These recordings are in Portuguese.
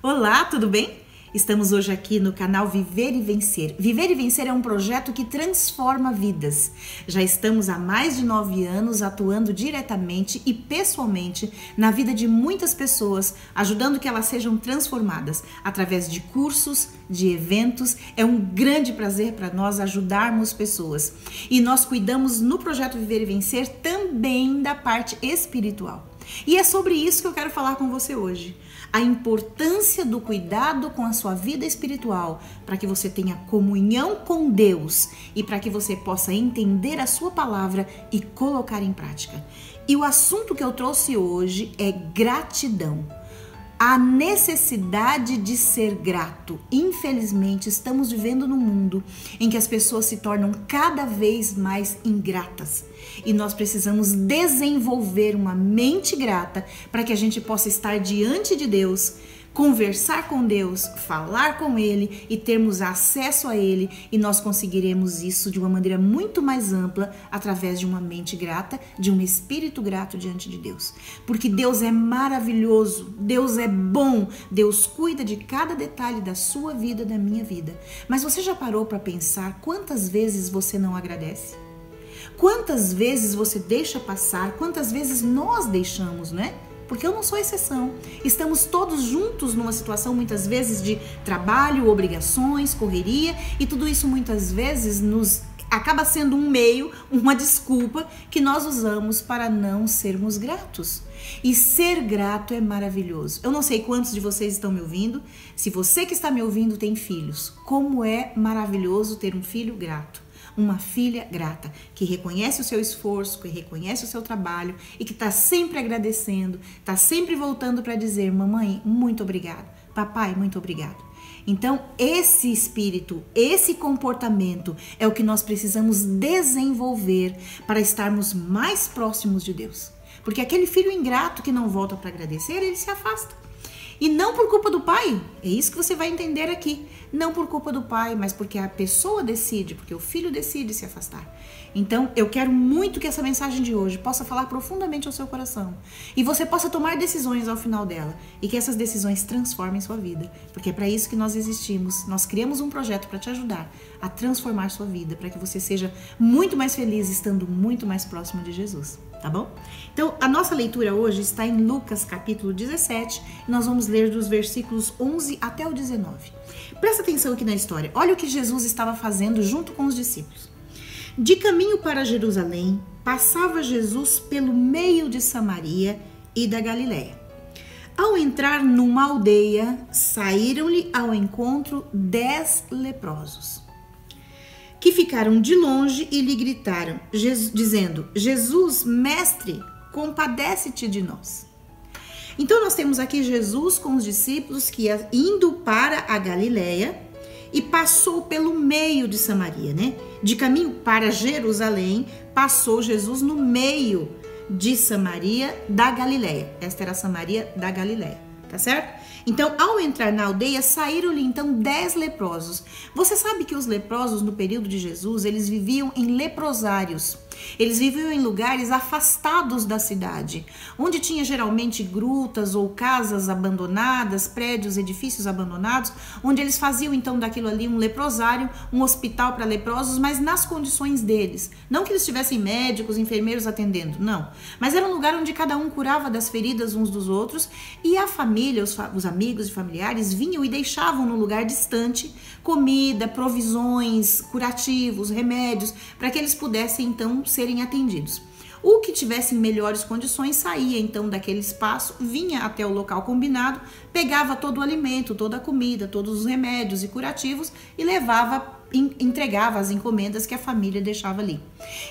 Olá, tudo bem? Estamos hoje aqui no canal Viver e Vencer. Viver e Vencer é um projeto que transforma vidas. Já estamos há mais de 9 anos atuando diretamente e pessoalmente na vida de muitas pessoas, ajudando que elas sejam transformadas através de cursos, de eventos. É um grande prazer para nós ajudarmos pessoas. E nós cuidamos no projeto Viver e Vencer também da parte espiritual. E é sobre isso que eu quero falar com você hoje. A importância do cuidado com a sua vida espiritual para que você tenha comunhão com Deus e para que você possa entender a sua palavra e colocar em prática. E o assunto que eu trouxe hoje é gratidão. A necessidade de ser grato. Infelizmente, estamos vivendo num mundo em que as pessoas se tornam cada vez mais ingratas. E nós precisamos desenvolver uma mente grata para que a gente possa estar diante de Deus, conversar com Deus, falar com Ele e termos acesso a Ele, e nós conseguiremos isso de uma maneira muito mais ampla através de uma mente grata, de um espírito grato diante de Deus. Porque Deus é maravilhoso, Deus é bom, Deus cuida de cada detalhe da sua vida, da minha vida. Mas você já parou para pensar quantas vezes você não agradece? Quantas vezes você deixa passar, quantas vezes nós deixamos, né? Porque eu não sou exceção. Estamos todos juntos numa situação muitas vezes de trabalho, obrigações, correria, e tudo isso muitas vezes nos acaba sendo um meio, uma desculpa que nós usamos para não sermos gratos. E ser grato é maravilhoso. Eu não sei quantos de vocês estão me ouvindo. Se você que está me ouvindo tem filhos, como é maravilhoso ter um filho grato. Uma filha grata, que reconhece o seu esforço, que reconhece o seu trabalho e que está sempre agradecendo, está sempre voltando para dizer: mamãe, muito obrigado, papai, muito obrigado. Então, esse espírito, esse comportamento é o que nós precisamos desenvolver para estarmos mais próximos de Deus. Porque aquele filho ingrato que não volta para agradecer, ele se afasta. E não por culpa do pai, é isso que você vai entender aqui. Não por culpa do pai, mas porque a pessoa decide, porque o filho decide se afastar. Então, eu quero muito que essa mensagem de hoje possa falar profundamente ao seu coração. E você possa tomar decisões ao final dela. E que essas decisões transformem sua vida. Porque é para isso que nós existimos. Nós criamos um projeto para te ajudar a transformar sua vida. Para que você seja muito mais feliz estando muito mais próximo de Jesus. Tá bom? Então, a nossa leitura hoje está em Lucas capítulo 17. E nós vamos ler dos versículos 11 até o 19. Presta atenção aqui na história. Olha o que Jesus estava fazendo junto com os discípulos. De caminho para Jerusalém, passava Jesus pelo meio de Samaria e da Galileia. Ao entrar numa aldeia, saíram-lhe ao encontro 10 leprosos, que ficaram de longe e lhe gritaram, dizendo: Jesus, mestre, compadece-te de nós. Então nós temos aqui Jesus com os discípulos que ia indo para a Galileia e passou pelo meio de Samaria, né? De caminho para Jerusalém, passou Jesus no meio de Samaria da Galileia. Esta era a Samaria da Galileia, tá certo? Então, ao entrar na aldeia, saíram-lhe então 10 leprosos. Você sabe que os leprosos no período de Jesus, eles viviam em leprosários. Eles viviam em lugares afastados da cidade, onde tinha geralmente grutas ou casas abandonadas, prédios, edifícios abandonados, onde eles faziam então daquilo ali um leprosário, um hospital para leprosos, mas nas condições deles. Não que eles tivessem médicos, enfermeiros atendendo, não. Mas era um lugar onde cada um curava das feridas uns dos outros, e a família, os amigos e familiares vinham e deixavam no lugar distante comida, provisões, curativos, remédios, para que eles pudessem então serem atendidos. O que tivesse melhores condições saía então daquele espaço, vinha até o local combinado, pegava todo o alimento, toda a comida, todos os remédios e curativos e entregava as encomendas que a família deixava ali.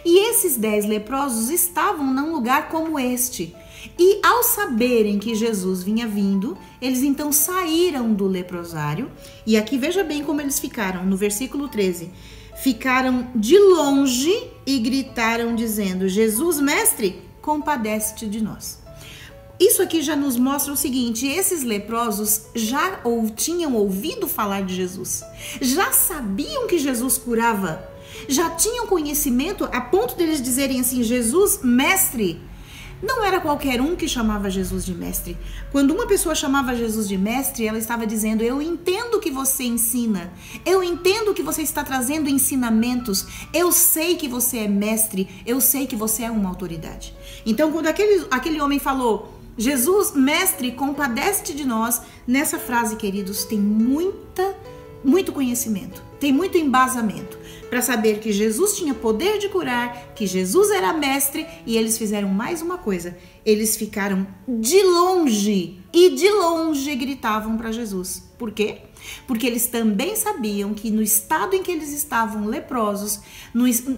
E esses 10 leprosos estavam num lugar como este. E ao saberem que Jesus vinha vindo, eles então saíram do leprosário. E aqui veja bem como eles ficaram, no versículo 13. Ficaram de longe e gritaram dizendo: Jesus, mestre, compadece-te de nós. Isso aqui já nos mostra o seguinte: esses leprosos já tinham ouvido falar de Jesus, já sabiam que Jesus curava, já tinham conhecimento a ponto deles dizerem assim: Jesus, mestre, Não era qualquer um que chamava Jesus de mestre. Quando uma pessoa chamava Jesus de mestre, ela estava dizendo: eu entendo que você ensina, eu entendo que você está trazendo ensinamentos, eu sei que você é mestre, eu sei que você é uma autoridade. Então, quando aquele homem falou: Jesus, mestre, compadece-te de nós, nessa frase, queridos, tem muito conhecimento, tem muito embasamento para saber que Jesus tinha poder de curar, que Jesus era mestre. E eles fizeram mais uma coisa: eles ficaram de longe e de longe gritavam para Jesus. Por quê? Porque eles também sabiam que no estado em que eles estavam leprosos,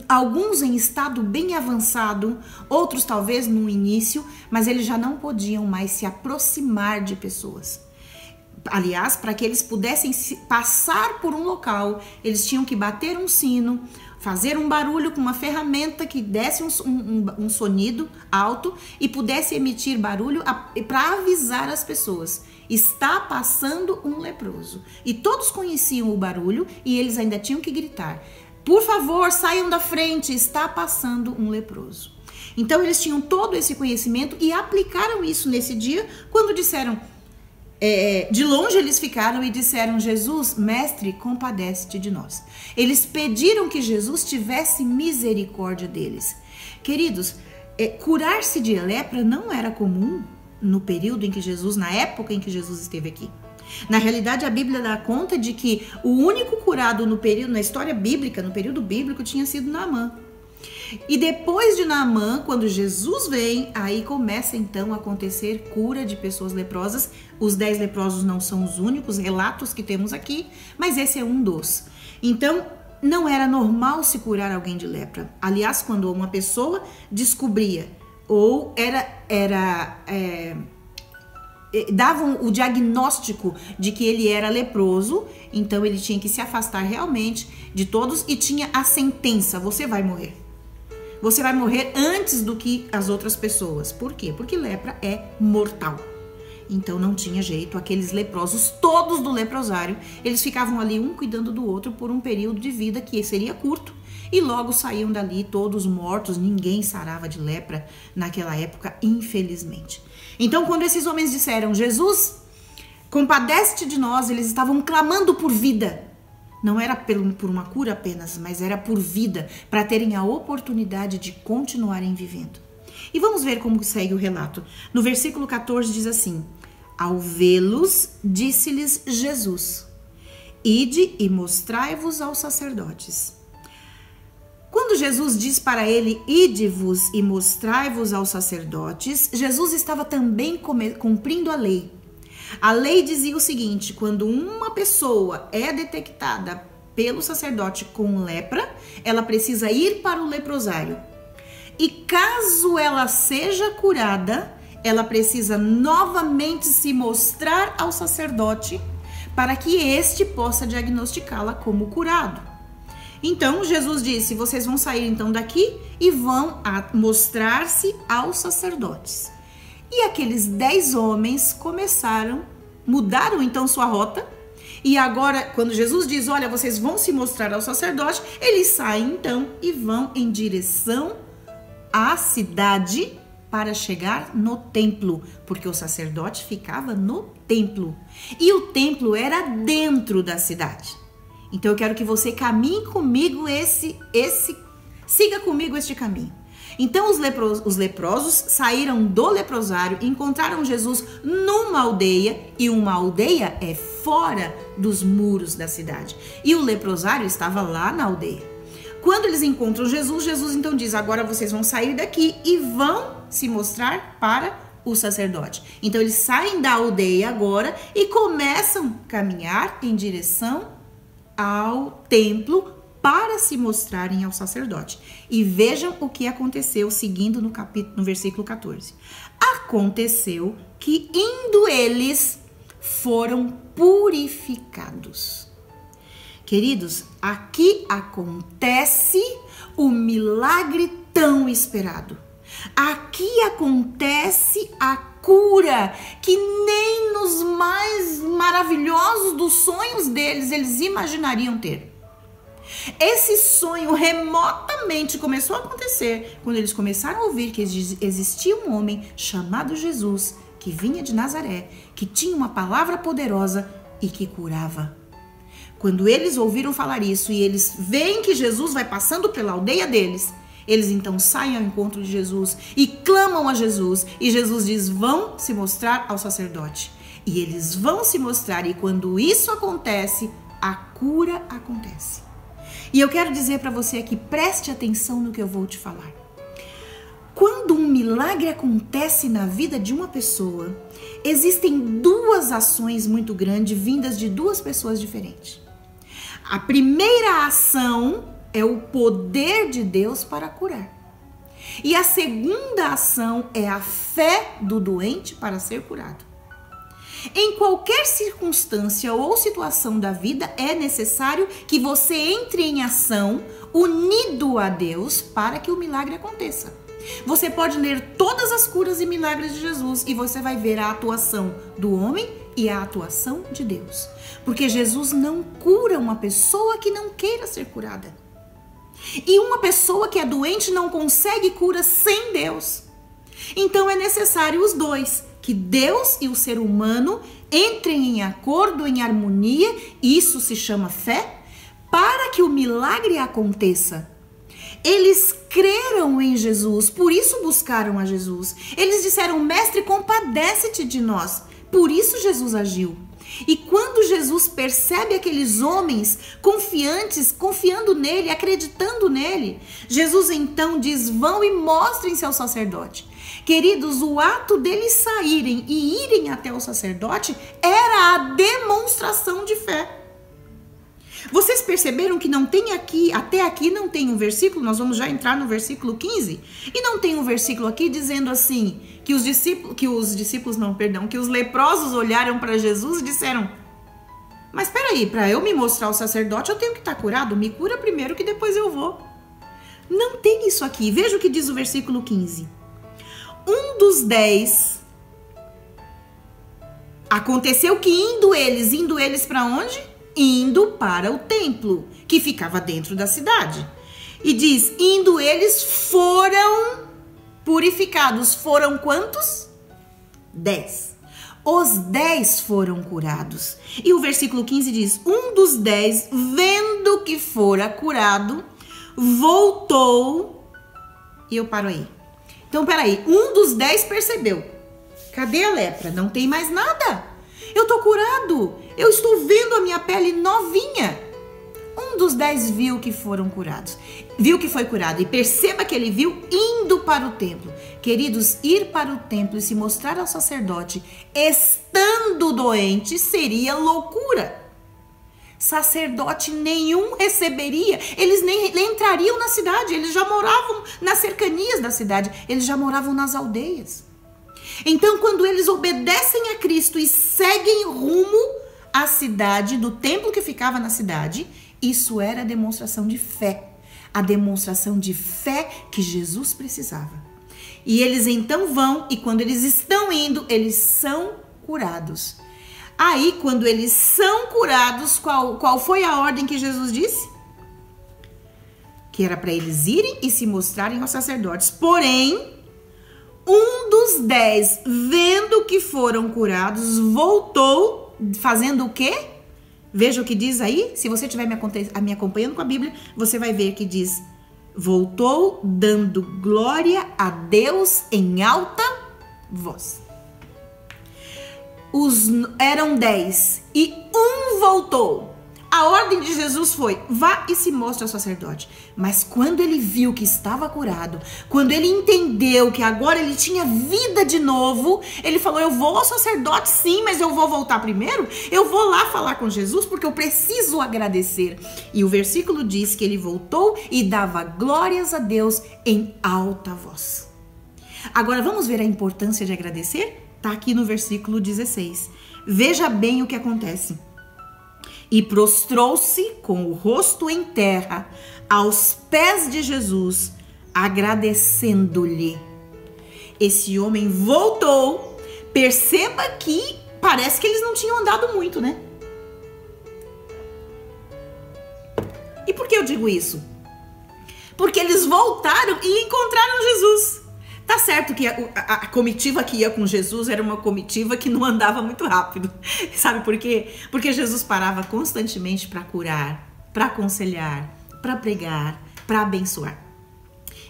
alguns em estado bem avançado, outros talvez no início, mas eles já não podiam mais se aproximar de pessoas. Aliás, para que eles pudessem passar por um local, eles tinham que bater um sino, fazer um barulho com uma ferramenta que desse um sonido alto e pudesse emitir barulho para avisar as pessoas: está passando um leproso. E todos conheciam o barulho e eles ainda tinham que gritar: por favor, saiam da frente, está passando um leproso. Então eles tinham todo esse conhecimento e aplicaram isso nesse dia quando disseram... de longe eles ficaram e disseram: Jesus, mestre, compadece-te de nós. Eles pediram que Jesus tivesse misericórdia deles. Queridos, curar-se de lepra não era comum no período em que Jesus, na época em que Jesus esteve aqui. Na realidade, a Bíblia dá conta de que o único curado na história bíblica, no período bíblico, tinha sido Naamã. E depois de Naamã, quando Jesus vem, aí começa então a acontecer cura de pessoas leprosas. Os 10 leprosos não são os únicos relatos que temos aqui, mas esse é um dos. Então, não era normal se curar alguém de lepra. Aliás, quando uma pessoa descobria ou davam o diagnóstico de que ele era leproso, então ele tinha que se afastar realmente de todos e tinha a sentença: você vai morrer. Você vai morrer antes do que as outras pessoas. Por quê? Porque lepra é mortal. Então não tinha jeito. Aqueles leprosos, todos do leprosário, eles ficavam ali um cuidando do outro por um período de vida que seria curto. E logo saíam dali todos mortos. Ninguém sarava de lepra naquela época, infelizmente. Então quando esses homens disseram: Jesus, compadece-te de nós, eles estavam clamando por vida. Não era por uma cura apenas, mas era por vida, para terem a oportunidade de continuarem vivendo. E vamos ver como segue o relato. No versículo 14 diz assim: ao vê-los, disse-lhes Jesus: ide e mostrai-vos aos sacerdotes. Quando Jesus diz para ele: ide-vos e mostrai-vos aos sacerdotes, Jesus estava também cumprindo a lei. A lei dizia o seguinte: quando uma pessoa é detectada pelo sacerdote com lepra, ela precisa ir para o leprosário. E caso ela seja curada, ela precisa novamente se mostrar ao sacerdote para que este possa diagnosticá-la como curado. Então Jesus disse: vocês vão sair então daqui e vão mostrar-se aos sacerdotes. E aqueles 10 homens mudaram então sua rota. E agora, quando Jesus diz: olha, vocês vão se mostrar ao sacerdote, eles saem então e vão em direção à cidade para chegar no templo, porque o sacerdote ficava no templo. E o templo era dentro da cidade. Então eu quero que você caminhe comigo siga comigo este caminho. Então os leprosos saíram do leprosário, encontraram Jesus numa aldeia, e uma aldeia é fora dos muros da cidade. E o leprosário estava lá na aldeia. Quando eles encontram Jesus, Jesus então diz: agora vocês vão sair daqui e vão se mostrar para o sacerdote. Então eles saem da aldeia agora e começam a caminhar em direção ao templo para se mostrarem ao sacerdote. E vejam o que aconteceu, seguindo no versículo 14. Aconteceu que, indo eles, foram purificados. Queridos, aqui acontece o milagre tão esperado. Aqui acontece a cura que nem nos mais maravilhosos dos sonhos deles eles imaginariam ter. Esse sonho remotamente começou a acontecer quando eles começaram a ouvir que existia um homem chamado Jesus, que vinha de Nazaré, que tinha uma palavra poderosa e que curava. Quando eles ouviram falar isso e eles veem que Jesus vai passando pela aldeia deles, eles então saem ao encontro de Jesus e clamam a Jesus. E Jesus diz, vão se mostrar ao sacerdote. E eles vão se mostrar, e quando isso acontece, a cura acontece. E eu quero dizer para você aqui, preste atenção no que eu vou te falar. Quando um milagre acontece na vida de uma pessoa, existem duas ações muito grandes vindas de duas pessoas diferentes. A primeira ação é o poder de Deus para curar. E a segunda ação é a fé do doente para ser curado. Em qualquer circunstância ou situação da vida, é necessário que você entre em ação unido a Deus para que o milagre aconteça. Você pode ler todas as curas e milagres de Jesus e você vai ver a atuação do homem e a atuação de Deus. Porque Jesus não cura uma pessoa que não queira ser curada. E uma pessoa que é doente não consegue cura sem Deus. Então é necessário os dois, que Deus e o ser humano entrem em acordo, em harmonia, isso se chama fé, para que o milagre aconteça. Eles creram em Jesus, por isso buscaram a Jesus. Eles disseram, mestre, compadece-te de nós. Por isso Jesus agiu. E quando Jesus percebe aqueles homens confiantes, confiando nele, acreditando nele, Jesus então diz, vão e mostrem-se ao sacerdote. Queridos, o ato deles saírem e irem até o sacerdote era a demonstração de fé. Vocês perceberam que não tem aqui, até aqui não tem um versículo, nós vamos já entrar no versículo 15, e não tem um versículo aqui dizendo assim, que os leprosos olharam para Jesus e disseram, mas peraí, para eu me mostrar ao sacerdote eu tenho que estar curado, me cura primeiro que depois eu vou. Não tem isso aqui, veja o que diz o versículo 15. Um dos 10, aconteceu que indo eles para onde? Indo para o templo, que ficava dentro da cidade. E diz, indo eles foram purificados. Foram quantos? 10. Os 10 foram curados. E o versículo 15 diz, um dos 10, vendo que fora curado, voltou. E eu paro aí. Então, peraí, um dos 10 percebeu. Cadê a lepra? Não tem mais nada. Eu tô curado. Eu estou vendo a minha pele novinha. Um dos 10 viu que foram curados. Viu que foi curado. E perceba que ele viu indo para o templo. Queridos, ir para o templo e se mostrar ao sacerdote estando doente seria loucura. Sacerdote nenhum receberia. Eles nem entrariam na cidade. Eles já moravam nas cercanias da cidade. Eles já moravam nas aldeias. Então, quando eles obedecem a Cristo e seguem rumo à cidade, do templo que ficava na cidade, isso era a demonstração de fé. A demonstração de fé que Jesus precisava. E eles então vão, e quando eles estão indo, eles são curados. Aí, quando eles são curados, qual foi a ordem que Jesus disse? Que era para eles irem e se mostrarem aos sacerdotes. Porém, um dos 10, vendo que foram curados, voltou, fazendo o quê? Veja o que diz aí. Se você estiver me acompanhando com a Bíblia, você vai ver que diz, voltou dando glória a Deus em alta voz. Eram 10 e um voltou. A ordem de Jesus foi, vá e se mostre ao sacerdote. Mas quando ele viu que estava curado, quando ele entendeu que agora ele tinha vida de novo, ele falou, eu vou ao sacerdote sim, mas eu vou voltar primeiro? Eu vou lá falar com Jesus porque eu preciso agradecer. E o versículo diz que ele voltou e dava glórias a Deus em alta voz. Agora vamos ver a importância de agradecer? Está aqui no versículo 16. Veja bem o que acontece. E prostrou-se com o rosto em terra aos pés de Jesus, agradecendo-lhe. Esse homem voltou. Perceba que parece que eles não tinham andado muito, né? E por que eu digo isso? Porque eles voltaram e encontraram Jesus. Tá certo que a comitiva que ia com Jesus era uma comitiva que não andava muito rápido. Sabe por quê? Porque Jesus parava constantemente para curar, para aconselhar, para pregar, para abençoar.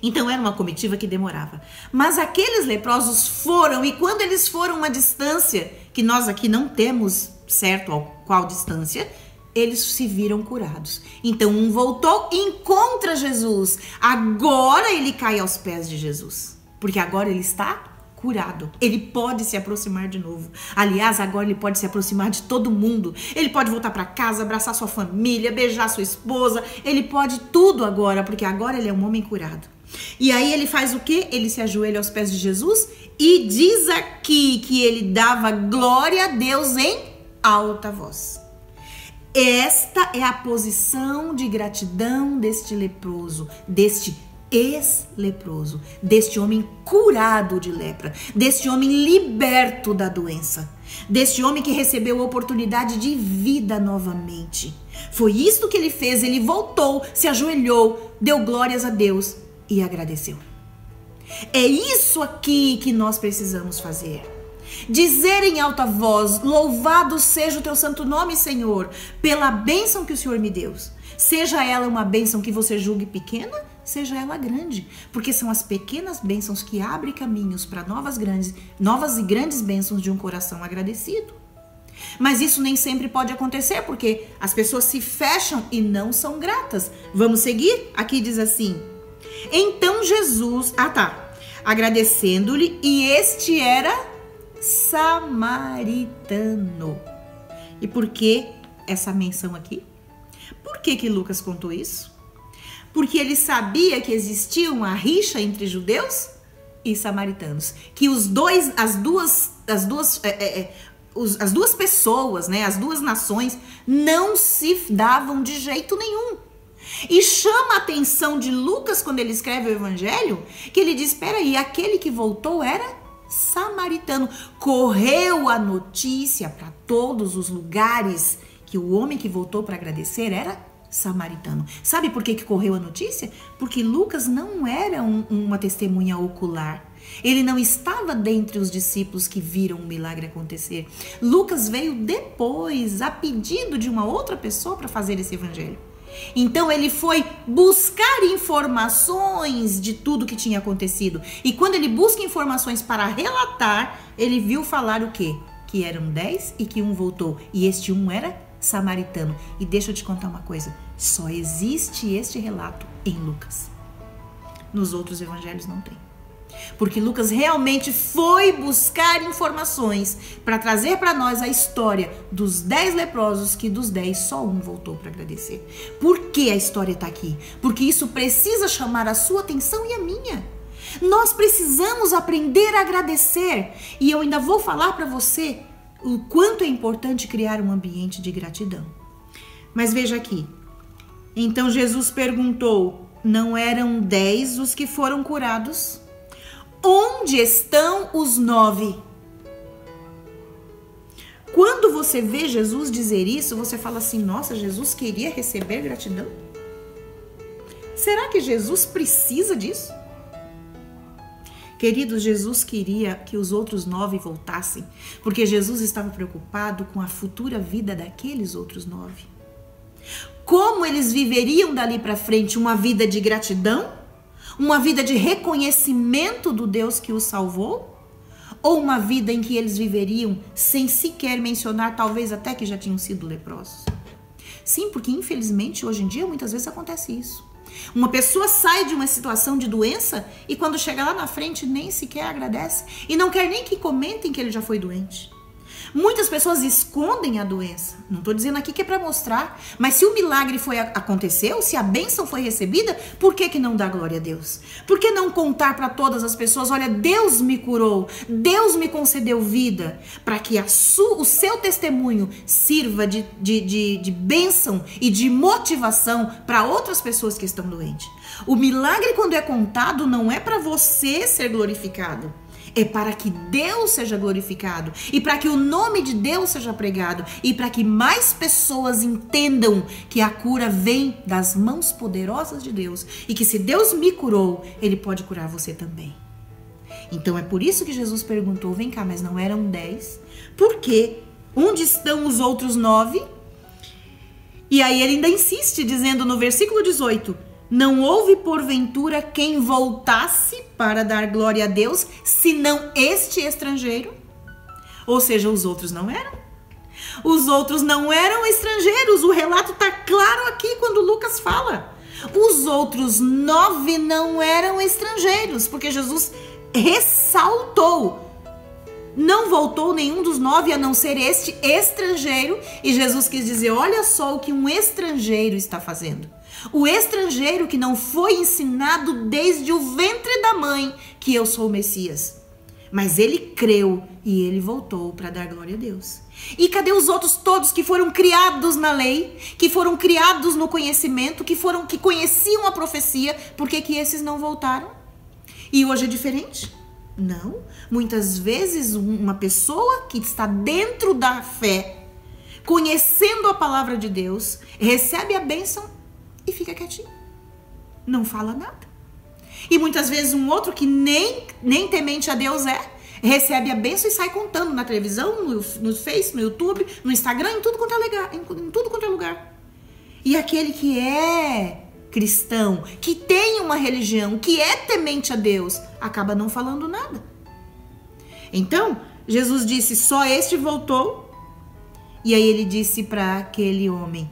Então era uma comitiva que demorava. Mas aqueles leprosos foram, e quando eles foram uma distância, que nós aqui não temos certo qual distância, eles se viram curados. Então um voltou e encontra Jesus. Agora ele cai aos pés de Jesus, porque agora ele está curado. Ele pode se aproximar de novo. Aliás, agora ele pode se aproximar de todo mundo. Ele pode voltar para casa, abraçar sua família, beijar sua esposa. Ele pode tudo agora, porque agora ele é um homem curado. E aí ele faz o quê? Ele se ajoelha aos pés de Jesus e diz aqui que ele dava glória a Deus em alta voz. Esta é a posição de gratidão deste leproso, deste ex-leproso, deste homem curado de lepra, deste homem liberto da doença, deste homem que recebeu a oportunidade de vida novamente. Foi isto que ele fez, ele voltou, se ajoelhou, deu glórias a Deus e agradeceu. É isso aqui que nós precisamos fazer. Dizer em alta voz: louvado seja o teu santo nome, Senhor, pela bênção que o Senhor me deu. Seja ela uma bênção que você julgue pequena, seja ela grande, porque são as pequenas bênçãos que abrem caminhos para novas e grandes bênçãos de um coração agradecido. Mas isso nem sempre pode acontecer, porque as pessoas se fecham e não são gratas. Vamos seguir? Aqui diz assim: então Jesus, agradecendo-lhe, e este era samaritano. E por que essa menção aqui? Por que Lucas contou isso? Porque ele sabia que existia uma rixa entre judeus e samaritanos, que as duas pessoas, né, as duas nações não se davam de jeito nenhum. E chama a atenção de Lucas quando ele escreve o evangelho, que ele diz: espera aí, aquele que voltou era samaritano. Correu a notícia para todos os lugares que o homem que voltou para agradecer era samaritano. Sabe por que correu a notícia? Porque Lucas não era uma testemunha ocular. Ele não estava dentre os discípulos que viram o milagre acontecer. Lucas veio depois, a pedido de uma outra pessoa, para fazer esse evangelho. Então ele foi buscar informações de tudo que tinha acontecido. E quando ele busca informações para relatar, ele viu falar o quê? Que eram 10 e que um voltou. E este um era samaritano. E deixa eu te contar uma coisa: só existe este relato em Lucas. Nos outros evangelhos não tem. Porque Lucas realmente foi buscar informações para trazer para nós a história dos 10 leprosos, que dos 10 só um voltou para agradecer. Por que a história está aqui? Porque isso precisa chamar a sua atenção e a minha. Nós precisamos aprender a agradecer. E eu ainda vou falar para você o quanto é importante criar um ambiente de gratidão. Mas veja aqui. Então Jesus perguntou: não eram 10 os que foram curados? Onde estão os 9? Quando você vê Jesus dizer isso, você fala assim: nossa, Jesus queria receber gratidão? Será que Jesus precisa disso? Queridos, Jesus queria que os outros 9 voltassem, porque Jesus estava preocupado com a futura vida daqueles outros 9. Como eles viveriam dali para frente uma vida de gratidão? Uma vida de reconhecimento do Deus que os salvou? Ou uma vida em que eles viveriam sem sequer mencionar, talvez até que já tinham sido leprosos? Sim, porque infelizmente hoje em dia muitas vezes acontece isso. Uma pessoa sai de uma situação de doença e quando chega lá na frente nem sequer agradece e não quer nem que comentem que ele já foi doente. Muitas pessoas escondem a doença. Não estou dizendo aqui que é para mostrar, mas se o milagre aconteceu, se a bênção foi recebida, por que não dar glória a Deus? Por que não contar para todas as pessoas: olha, Deus me curou, Deus me concedeu vida, para que o seu testemunho sirva de bênção e de motivação para outras pessoas que estão doentes. O milagre, quando é contado, não é para você ser glorificado. É para que Deus seja glorificado e para que o nome de Deus seja pregado e para que mais pessoas entendam que a cura vem das mãos poderosas de Deus e que se Deus me curou, Ele pode curar você também. Então é por isso que Jesus perguntou, vem cá, mas não eram 10? Por quê? Onde estão os outros 9? E aí ele ainda insiste, dizendo no versículo 18, não houve porventura quem voltasse para dar glória a Deus, senão este estrangeiro? Ou seja, os outros não eram. Os outros não eram estrangeiros, o relato está claro aqui quando Lucas fala. Os outros 9 não eram estrangeiros, porque Jesus ressaltou. Não voltou nenhum dos 9 a não ser este estrangeiro. E Jesus quis dizer, olha só o que um estrangeiro está fazendo. O estrangeiro que não foi ensinado desde o ventre da mãe que eu sou o Messias. Mas ele creu e ele voltou para dar glória a Deus. E cadê os outros todos que foram criados na lei, que foram criados no conhecimento, que conheciam a profecia? Por que esses não voltaram? E hoje é diferente? Não. Muitas vezes uma pessoa que está dentro da fé, conhecendo a palavra de Deus, recebe a bênção e fica quietinho. Não fala nada. E muitas vezes um outro que nem temente a Deus recebe a bênção e sai contando na televisão, no Face, no YouTube, no Instagram, em tudo quanto é lugar. E aquele que é cristão, que tem uma religião, que é temente a Deus, acaba não falando nada. Então, Jesus disse, só este voltou. E aí ele disse para aquele homem,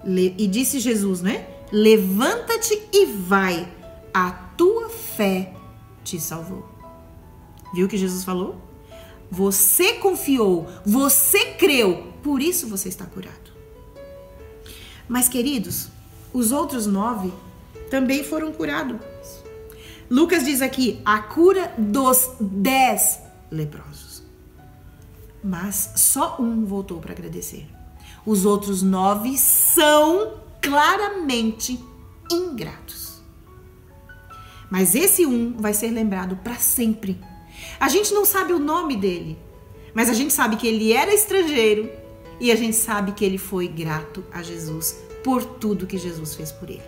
e disse Jesus, né? Levanta-te e vai, a tua fé te salvou. Viu o que Jesus falou? Você confiou, você creu, por isso você está curado. Mas, queridos, os outros 9 também foram curados. Lucas diz aqui, a cura dos 10 leprosos. Mas só um voltou para agradecer. Os outros 9 são claramente ingratos. Mas esse um vai ser lembrado para sempre. A gente não sabe o nome dele, mas a gente sabe que ele era estrangeiro e a gente sabe que ele foi grato a Jesus por tudo que Jesus fez por ele.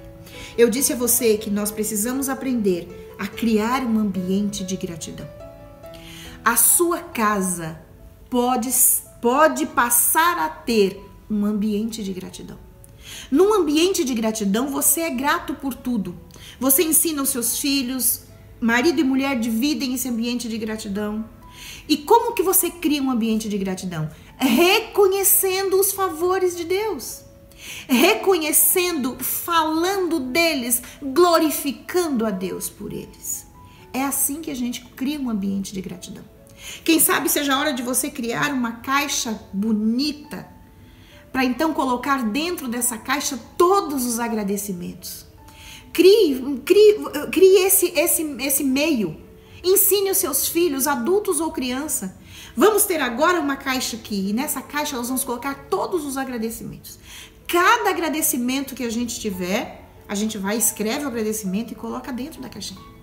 Eu disse a você que nós precisamos aprender a criar um ambiente de gratidão. A sua casa pode passar a ter um ambiente de gratidão. Num ambiente de gratidão, você é grato por tudo. Você ensina os seus filhos, marido e mulher dividem esse ambiente de gratidão. E como que você cria um ambiente de gratidão? Reconhecendo os favores de Deus. Reconhecendo, falando deles, glorificando a Deus por eles. É assim que a gente cria um ambiente de gratidão. Quem sabe seja a hora de você criar uma caixa bonita, para então colocar dentro dessa caixa todos os agradecimentos. Crie esse meio. Ensine os seus filhos, adultos ou criança. Vamos ter agora uma caixa aqui, e nessa caixa nós vamos colocar todos os agradecimentos. Cada agradecimento que a gente tiver, a gente vai, escreve o agradecimento e coloca dentro da caixinha.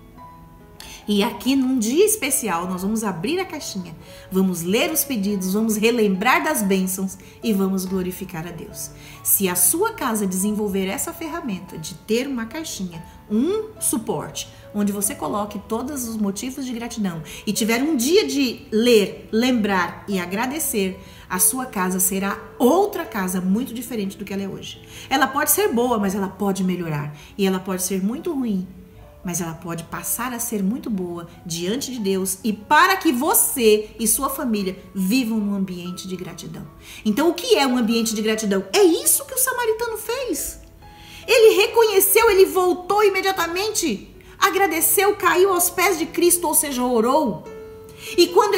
E aqui num dia especial nós vamos abrir a caixinha, vamos ler os pedidos, vamos relembrar das bênçãos e vamos glorificar a Deus. Se a sua casa desenvolver essa ferramenta de ter uma caixinha, um suporte, onde você coloque todos os motivos de gratidão e tiver um dia de ler, lembrar e agradecer, a sua casa será outra casa muito diferente do que ela é hoje. Ela pode ser boa, mas ela pode melhorar. E ela pode ser muito ruim, mas ela pode passar a ser muito boa diante de Deus e para que você e sua família vivam num ambiente de gratidão. Então, o que é um ambiente de gratidão? É isso que o samaritano fez. Ele reconheceu, ele voltou imediatamente, agradeceu, caiu aos pés de Cristo, ou seja, orou. E quando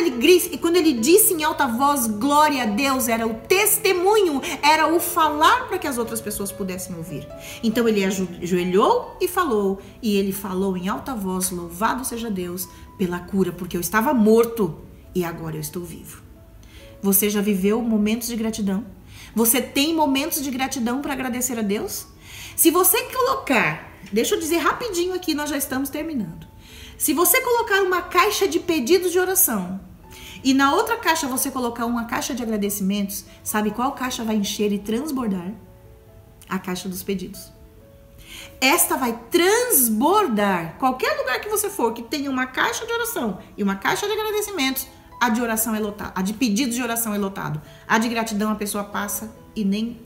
ele disse em alta voz, glória a Deus, era o testemunho, era o falar para que as outras pessoas pudessem ouvir. Então ele ajoelhou e falou, e ele falou em alta voz, louvado seja Deus pela cura, porque eu estava morto e agora eu estou vivo. Você já viveu momentos de gratidão? Você tem momentos de gratidão para agradecer a Deus? Se você colocar, deixa eu dizer rapidinho aqui, nós já estamos terminando. Se você colocar uma caixa de pedidos de oração e na outra caixa você colocar uma caixa de agradecimentos, sabe qual caixa vai encher e transbordar? A caixa dos pedidos. Esta vai transbordar. Qualquer lugar que você for que tenha uma caixa de oração e uma caixa de agradecimentos, a de oração é lotada, a de pedidos de oração é lotado. A de gratidão a pessoa passa e nem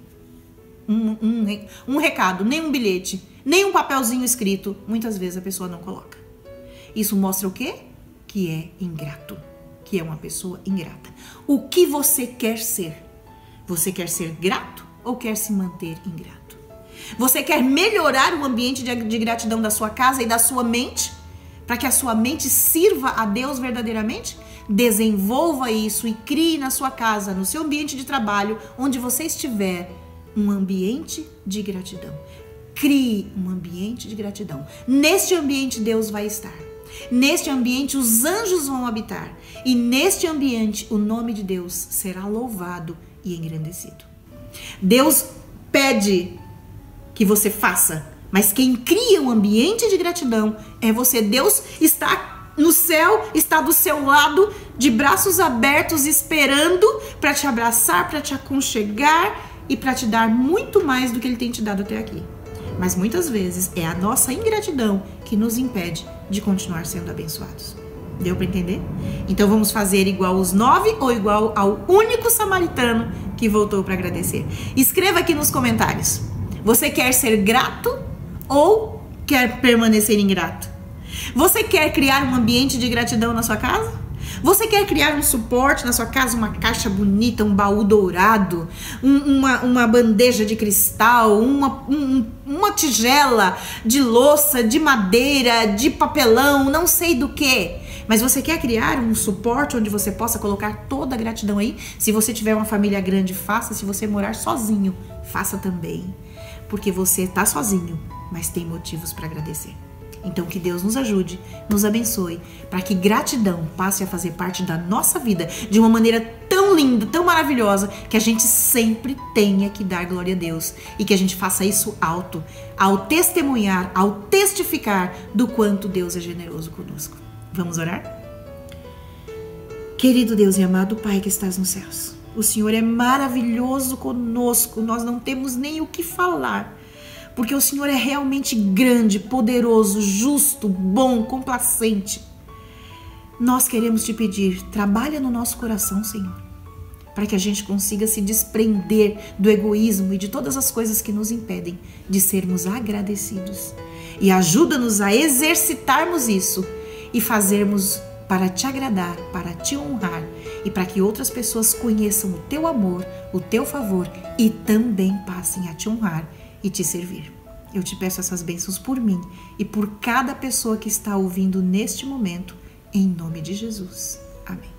um recado, nem um bilhete, nem um papelzinho escrito, muitas vezes a pessoa não coloca. Isso mostra o quê? Que é ingrato, que é uma pessoa ingrata. O que você quer ser? Você quer ser grato ou quer se manter ingrato? Você quer melhorar o ambiente de gratidão da sua casa e da sua mente? Para que a sua mente sirva a Deus verdadeiramente? Desenvolva isso e crie na sua casa, no seu ambiente de trabalho, onde você estiver, um ambiente de gratidão. Crie um ambiente de gratidão. Neste ambiente Deus vai estar. Neste ambiente os anjos vão habitar. E neste ambiente o nome de Deus será louvado e engrandecido. Deus pede que você faça, mas quem cria um ambiente de gratidão é você. Deus está no céu, está do seu lado, de braços abertos, esperando para te abraçar, para te aconchegar e para te dar muito mais do que Ele tem te dado até aqui. Mas muitas vezes é a nossa ingratidão que nos impede de continuar sendo abençoados. Deu para entender? Então vamos fazer igual os 9 ou igual ao único samaritano que voltou para agradecer. Escreva aqui nos comentários. Você quer ser grato ou quer permanecer ingrato? Você quer criar um ambiente de gratidão na sua casa? Você quer criar um suporte na sua casa, uma caixa bonita, um baú dourado, uma bandeja de cristal, uma tigela de louça, de madeira, de papelão, não sei do que. Mas você quer criar um suporte onde você possa colocar toda a gratidão aí? Se você tiver uma família grande, faça. Se você morar sozinho, faça também. Porque você está sozinho, mas tem motivos para agradecer. Então que Deus nos ajude, nos abençoe, para que gratidão passe a fazer parte da nossa vida de uma maneira tão linda, tão maravilhosa, que a gente sempre tenha que dar glória a Deus e que a gente faça isso alto, ao testemunhar, ao testificar do quanto Deus é generoso conosco. Vamos orar? Querido Deus e amado Pai que estás nos céus, o Senhor é maravilhoso conosco, nós não temos nem o que falar. Porque o Senhor é realmente grande, poderoso, justo, bom, complacente. Nós queremos te pedir, trabalha no nosso coração, Senhor, para que a gente consiga se desprender do egoísmo e de todas as coisas que nos impedem de sermos agradecidos. E ajuda-nos a exercitarmos isso e fazermos para te agradar, para te honrar e para que outras pessoas conheçam o teu amor, o teu favor e também passem a te honrar e te servir. Eu te peço essas bênçãos por mim e por cada pessoa que está ouvindo neste momento, em nome de Jesus. Amém.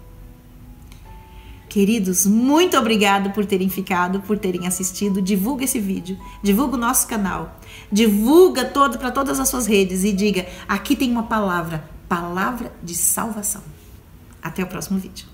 Queridos, muito obrigado por terem ficado, por terem assistido. Divulga esse vídeo, divulga o nosso canal, divulga para todas as suas redes e diga, aqui tem uma palavra de salvação. Até o próximo vídeo.